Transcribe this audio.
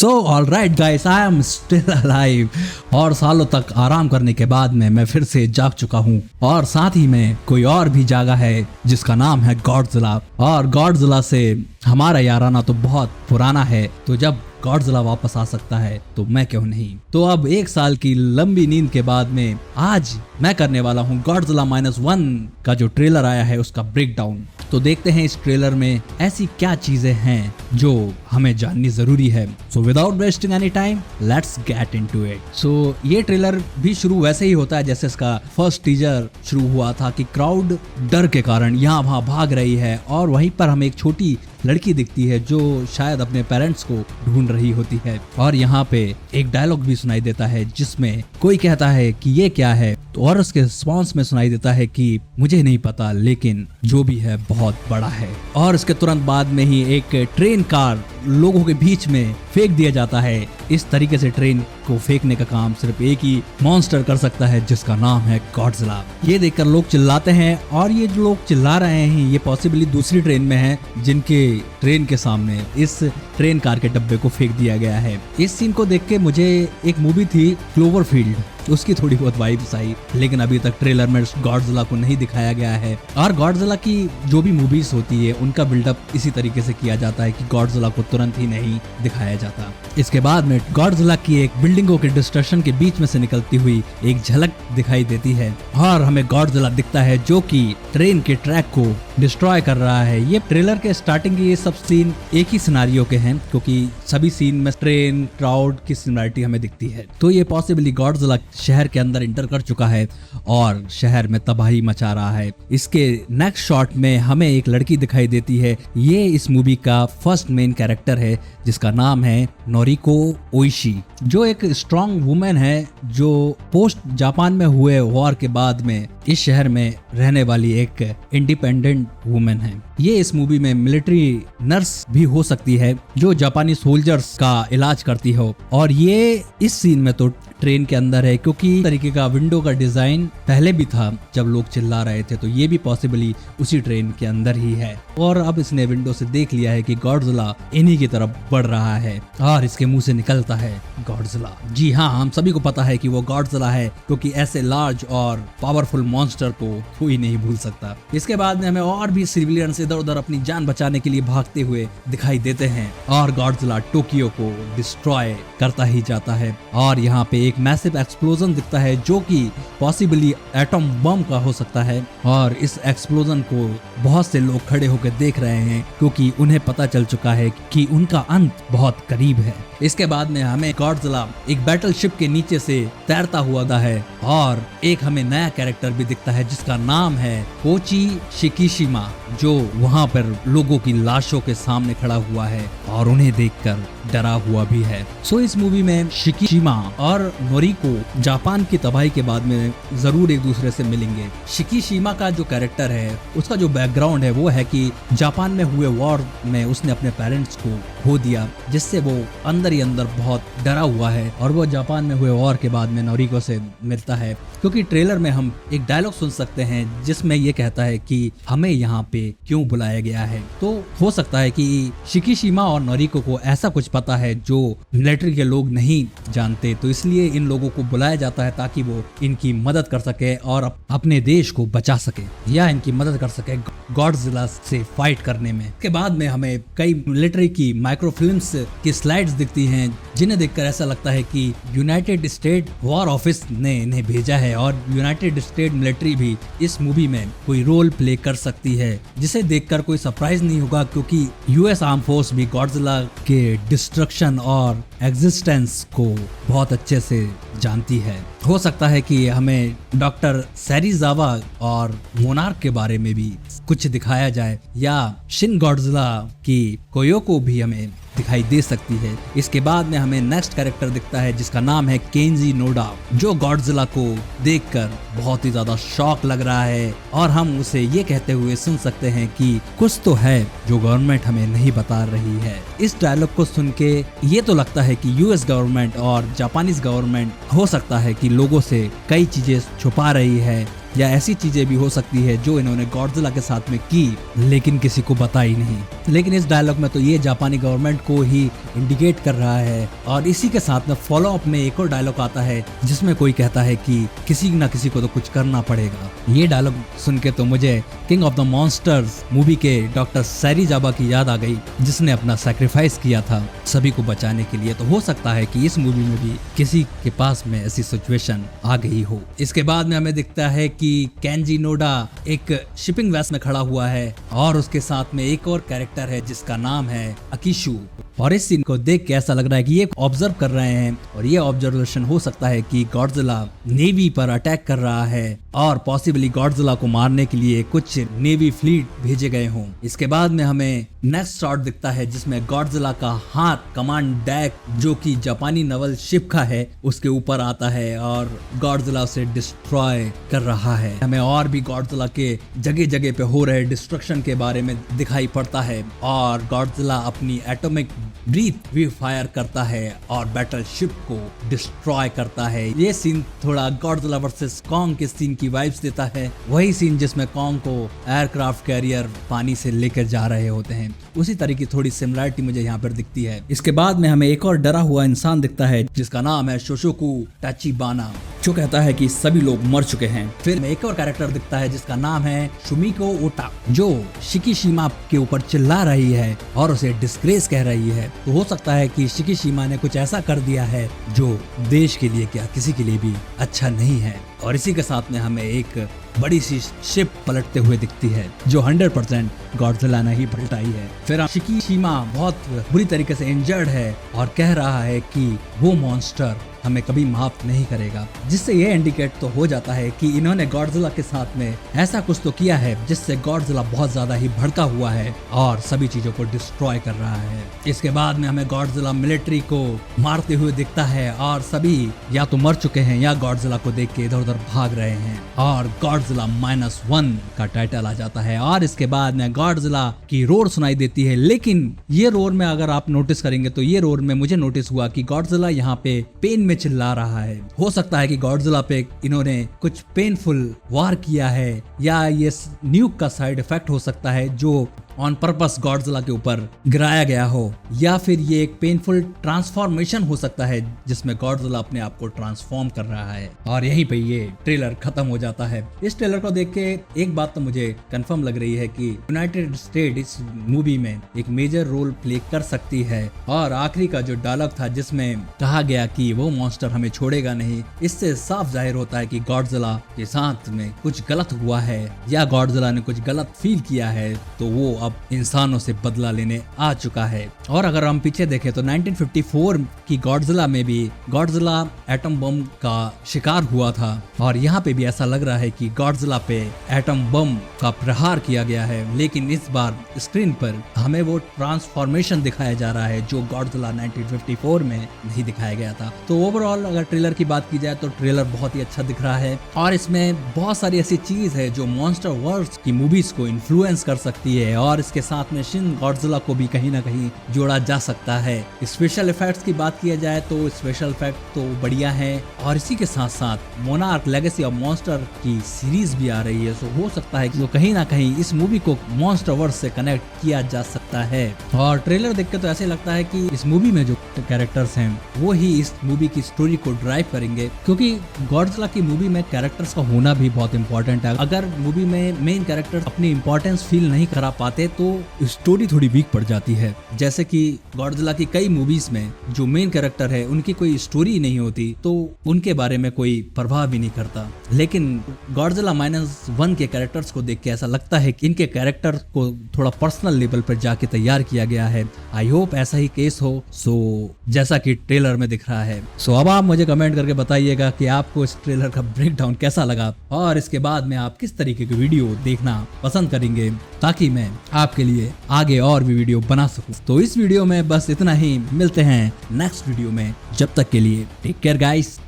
So alright guys, I am still alive. और सालों तक आराम करने के बाद में मैं फिर से जाग चुका हूँ, और साथ ही में कोई और भी जागा है जिसका नाम है गॉडजिला। और गॉडजिला से हमारा याराना तो बहुत पुराना है, तो जब गॉडजिला वापस आ सकता है तो मैं क्यों नहीं। तो अब 1 साल की लंबी नींद के बाद में आज मैं करने वाला हूँ गॉडजिला -1 का जो ट्रेलर आया है उसका ब्रेकडाउन। तो देखते हैं इस ट्रेलर में ऐसी क्या चीजें हैं जो हमें जाननी जरूरी है। So without wasting any time let's get into it. So ये ट्रेलर भी शुरू वैसे ही होता है जैसे इसका फर्स्ट टीजर शुरू हुआ था कि क्राउड डर के कारण यहाँ वहाँ भाग रही है, और वहीं पर हमें एक छोटी लड़की दिखती है जो शायद अपने पेरेंट्स को ढूंढ रही होती है। और यहाँ पे एक डायलॉग भी सुनाई देता है जिसमें कोई कहता है कि ये क्या है, तो और उसके रिस्पॉन्स में सुनाई देता है कि मुझे नहीं पता, लेकिन जो भी है बहुत बड़ा है। और इसके तुरंत बाद में ही एक ट्रेन कार लोगों के बीच में फेंक दिया जाता है। इस तरीके से ट्रेन को फेंकने का काम सिर्फ एक ही मॉन्स्टर कर सकता है जिसका नाम है गॉडजिला। ये देखकर लोग चिल्लाते हैं, और ये जो लोग चिल्ला रहे हैं ये पॉसिबली दूसरी ट्रेन में है जिनके ट्रेन के सामने इस ट्रेन कार के डब्बे को फेंक दिया गया है। इस सीन को देख के मुझे एक मूवी थी क्लोवरफील्ड, उसकी थोड़ी बहुत वाइब्स आई, लेकिन अभी तक ट्रेलर में गॉडजिला को नहीं दिखाया गया है। और गॉडजिला की जो भी मूवीज होती है उनका बिल्डअप इसी तरीके से किया जाता है कि गॉडजिला को तुरंत ही नहीं दिखाया जाता। इसके बाद में गॉडजिला की एक बिल्डिंगों के डिस्ट्रक्शन के बीच में से निकलती हुई एक झलक दिखाई देती है, और हमें गॉडजिला दिखता है जो कि ट्रेन के ट्रैक को डिस्ट्रॉय कर रहा है। ये ट्रेलर के स्टार्टिंग के ये सब सीन एक ही सिनारियो के हैं, क्योंकि सभी सीन में ट्रेन क्राउड की सिमिलरिटी हमें दिखती है। तो ये पॉसिबली गॉडजिला शहर के अंदर इंटर कर चुका है और शहर में तबाही मचा रहा है। इसके नेक्स्ट शॉट में हमें एक लड़की दिखाई देती है। ये इस मूवी का फर्स्ट मेन कैरेक्टर है जिसका नाम है नोरिको ओइशी, जो एक स्ट्रॉन्ग वुमेन है जो पोस्ट जापान में हुए वॉर के बाद में इस शहर में रहने वाली एक इंडिपेंडेंट वुमेन है। ये इस मूवी में मिलिट्री नर्स भी हो सकती है जो जापानी सोल्जर्स का इलाज करती हो। और ये इस सीन में तो ट्रेन के अंदर है, क्योंकि तरीके का विंडो का डिजाइन पहले भी था जब लोग चिल्ला रहे थे, तो ये भी पॉसिबली उसी ट्रेन के अंदर ही है। और अब इसने विंडो से देख लिया है कि गॉडजिला इन्हीं की तरफ बढ़ रहा है, और इसके मुंह से निकलता है गॉडजिला। जी हाँ, हम सभी को पता है कि वो गॉडजिला है, क्योंकि ऐसे लार्ज और पावरफुल मॉन्स्टर को कोई नहीं भूल सकता। इसके बाद में हमें और भी सिविलियंस इधर उधर अपनी जान बचाने के लिए भागते हुए दिखाई देते हैं, और गॉडजिला टोक्यो को डिस्ट्रॉय करता ही जाता है। और यहाँ पे एक मैसिव एक्सप्लोजन दिखता है जो कि पॉसिबली एटम बम का हो सकता है, और इस एक्सप्लोजन को बहुत से लोग खड़े होकर देख रहे हैं क्योंकि उन्हें पता चल चुका है कि उनका अंत बहुत करीब है। इसके बाद में हमें गॉडजिला एक बैटलशिप के नीचे से तैरता हुआ दिखता है, और एक हमें नया कैरेक्टर भी दिखता है जिसका नाम है कोची शिकिशिमा, जो वहां पर लोगों की लाशों के सामने खड़ा हुआ है और उन्हें देखकर डरा हुआ भी है। सो इस मूवी में शिकिशिमा और नोरिको जापान की तबाही के बाद में जरूर एक दूसरे से मिलेंगे। शिकिशिमा का जो कैरेक्टर है उसका जो बैकग्राउंड है वो है कि जापान में हुए वॉर में उसने अपने पेरेंट्स को खो दिया, जिससे वो अंदर ही अंदर बहुत डरा हुआ है, और वो जापान में हुए वॉर के बाद में नोरिको से मिलता है। क्योंकि ट्रेलर में हम एक डायलॉग सुन सकते हैं जिसमें ये कहता है कि हमें यहाँ पे क्यों बुलाया गया है। तो हो सकता है कि शिकिशिमा और नोरिको को ऐसा कुछ पता है जो मिलिट्री के लोग नहीं जानते, तो इसलिए इन लोगों को बुलाया जाता है ताकि वो इनकी मदद कर सके और अपने देश को बचा सके, या इनकी मदद कर सके गॉडजिला से फाइट करने में। के बाद में हमें कई मिलिट्री की माइक्रोफिल्म्स की स्लाइड्स दिखती हैं जिन्हें देखकर ऐसा लगता है कि यूनाइटेड स्टेट वॉर ऑफिस ने इन्हें भेजा है, और यूनाइटेड स्टेट मिलिट्री भी इस मूवी में कोई रोल प्ले कर सकती है, जिसे देखकर कोई सरप्राइज नहीं होगा क्योंकि यूएस आर्म फोर्स भी गॉडजिला के डिस्ट्रक्शन और एग्जिस्टेंस को बहुत अच्छे से जानती है। हो सकता है कि हमें डॉक्टर सेरिजावा और मोनार्क के बारे में भी कुछ दिखाया जाए, या शिन गॉडजिला की कोयोको भी हमें दिखाई दे सकती है। इसके बाद में हमें नेक्स्ट कैरेक्टर दिखता है जिसका नाम है केंजी नोडा, जो गॉडजिला को देखकर बहुत ही ज्यादा शॉक लग रहा है, और हम उसे ये कहते हुए सुन सकते हैं कि कुछ तो है जो गवर्नमेंट हमें नहीं बता रही है। इस डायलॉग को सुन के ये तो लगता है कि यूएस गवर्नमेंट और जापानीज गवर्नमेंट हो सकता है कि लोगों से कई चीजें छुपा रही है, या ऐसी चीजें भी हो सकती है जो इन्होंने गॉडजिला के साथ में की लेकिन किसी को बताई नहीं। लेकिन इस डायलॉग में तो ये जापानी गवर्नमेंट को ही इंडिकेट कर रहा है। और इसी के साथ में फॉलो अप में एक और डायलॉग आता है जिसमें कोई कहता है कि किसी न किसी को तो कुछ करना पड़ेगा। ये डायलॉग सुन के तो मुझे king of the monsters movie के डॉक्टर सैरीजाबा की याद आ गई, जिसने अपना सैक्रिफाइस किया था सभी को बचाने के लिए। तो हो सकता है कि इस मूवी में भी किसी के पास में ऐसी सिचुएशन आ गई हो। इसके बाद में हमें दिखता है कि केंजी नोडा एक शिपिंग वेस में खड़ा हुआ है और उसके साथ में एक और कैरेक्टर है जिसका नाम है अकीशु। और इस सीन को देख के ऐसा लग रहा है कि ये ऑब्जर्व कर रहे हैं और ये ऑब्जर्वेशन हो सकता है कि गॉडजिला नेवी पर अटैक कर रहा है और पॉसिबली गॉडजिला को मारने के लिए कुछ नेवी फ्लीट भेजे गए हों। इसके बाद में हमें नेक्स्ट शॉट दिखता है जिसमें गॉडजिला का हाथ कमांड डेक जो कि जापानी नवल शिप का है उसके ऊपर आता है और गॉडजिला उसे डिस्ट्रॉय कर रहा है। हमें और भी गॉडजिला के जगह जगह पे हो रहे डिस्ट्रक्शन के बारे में दिखाई पड़ता है और गॉडजिला अपनी एटॉमिक ब्रीथ भी फायर करता है और बैटल शिप को डिस्ट्रॉय करता है। ये सीन थोड़ा गॉडजिला वर्सेस कॉन्ग के सीन की वाइब्स देता है, वही सीन जिसमें कॉन्ग को एयरक्राफ्ट कैरियर पानी से लेकर जा रहे होते हैं, उसी तरह की थोड़ी सिमिलरिटी मुझे यहाँ पर दिखती है। इसके बाद में हमें एक और डरा हुआ इंसान दिखता है जिसका नाम है शोशोकू टाचिबाना, जो कहता है कि सभी लोग मर चुके हैं। फिर एक और कैरेक्टर दिखता है जिसका नाम है शुमिको ओटा, जो शिकीशिमा के ऊपर चिल्ला रही है और उसे डिस्ग्रेस कह रही है। तो हो सकता है कि शिकीशिमा ने कुछ ऐसा कर दिया है जो देश के लिए क्या किसी के लिए भी अच्छा नहीं है। और इसी के साथ में हमें एक बड़ी सी शिप पलटते हुए दिखती है जो 100% गॉडजिला ने ही पलटाई है। फिर शिकीशिमा बहुत बुरी तरीके से इंजर्ड है और कह रहा है कि वो मॉन्स्टर हमें कभी माफ नहीं करेगा, जिससे ये इंडिकेट तो हो जाता है कि इन्होंने गॉडजिला के साथ में ऐसा कुछ तो किया है जिससे गॉडजिला बहुत ज्यादा ही भड़का हुआ है और सभी चीजों को डिस्ट्रॉय कर रहा है। इसके बाद में हमें गॉडजिला मिलिट्री को मारते हुए दिखता है और सभी या तो मर चुके हैं या गॉडजिला को देख के इधर उधर भाग रहे हैं और गॉडजिला -1 का टाइटल आ जाता है। और इसके बाद में गॉडजिला की रोर सुनाई देती है, लेकिन ये रोर में अगर आप नोटिस करेंगे तो ये रोर में मुझे नोटिस हुआ कि गॉडजिला यहाँ पे पेन में चिल्ला रहा है। हो सकता है कि गॉडजिला पे इन्होंने कुछ पेनफुल वार किया है या ये न्यूक का साइड इफेक्ट हो सकता है जो ऑन पर्पस गॉडजिला के ऊपर गिराया गया हो, या फिर ये एक पेनफुल ट्रांसफॉर्मेशन हो सकता है जिसमें गॉडजिला अपने आप को ट्रांसफॉर्म कर रहा है। और यहीं पे ये ट्रेलर खत्म हो जाता है। इस ट्रेलर को देख के एक बात तो मुझे कंफर्म लग रही है कि यूनाइटेड स्टेट इस मूवी में एक मेजर रोल प्ले कर सकती है। और आखिरी का जो डायलॉग था जिसमें कहा गया कि वो मॉन्स्टर हमें छोड़ेगा नहीं, इससे साफ जाहिर होता है कि गॉडजिला के साथ में कुछ गलत हुआ है या गॉडजिला ने कुछ गलत फील किया है, तो वो अब इंसानों से बदला लेने आ चुका है। और अगर हम पीछे देखें तो 1954 की गॉडजिला में भी गॉडजिला एटम बम का शिकार हुआ था और यहाँ पे भी ऐसा लग रहा है कि गॉडजिला पे एटम बम का प्रहार किया गया है, लेकिन इस बार स्क्रीन पर हमें वो ट्रांसफॉर्मेशन दिखाया जा रहा है जो गॉडजिला 1954 में नहीं दिखाया गया था। तो ओवरऑल अगर ट्रेलर की बात की जाए तो ट्रेलर बहुत ही अच्छा दिख रहा है और इसमें बहुत सारी ऐसी चीज है जो मॉन्स्टर वर्ल्ड की मूवीज को इन्फ्लुएंस कर सकती है और इसके साथ में शिन गॉडजिला को भी कहीं ना कहीं जोड़ा जा सकता है। स्पेशल इफेक्ट्स की बात किया जाए तो स्पेशल इफेक्ट तो बढ़िया है और इसी के साथ साथ मोनार्क लेगेसी ऑफ मॉन्स्टर की सीरीज भी आ रही है, तो हो सकता है कि कहीं ना कहीं इस मूवी को मॉन्स्टर वर्ल्ड से कनेक्ट किया जा सकता है। और ट्रेलर देख के तो ऐसे लगता है कि इस मूवी में जो कैरेक्टर्स हैं वो ही इस मूवी की स्टोरी को ड्राइव करेंगे, क्योंकि गॉडजिला की मूवी में कैरेक्टर्स का होना भी बहुत इंपॉर्टेंट है। अगर मूवी में मेन कैरेक्टर्स अपनी इंपॉर्टेंस फील नहीं करा पाते तो स्टोरी थोड़ी वीक पड़ जाती है। जैसे कि गॉडजिला की कई मूवीज में जो मेन कैरेक्टर है उनकी कोई स्टोरी नहीं होती तो उनके बारे में कोई प्रभाव भी नहीं करता, लेकिन गॉडजिला -1 के कैरेक्टर्स को देख के ऐसा लगता है कि इनके कैरेक्टर को थोड़ा पर्सनल लेवल पर जाके तैयार किया गया है। आई होप ऐसा ही केस हो, सो जैसा कि ट्रेलर में दिख रहा है। सो अब आप मुझे कमेंट करके बताइएगा कि आपको इस ट्रेलर का ब्रेकडाउन कैसा लगा और इसके बाद में आप किस तरीके की वीडियो देखना पसंद करेंगे ताकि मैं आपके लिए आगे और भी वीडियो बना सकूं। तो इस वीडियो में बस इतना ही, मिलते हैं नेक्स्ट वीडियो में, जब तक के लिए टेक केयर गाइस।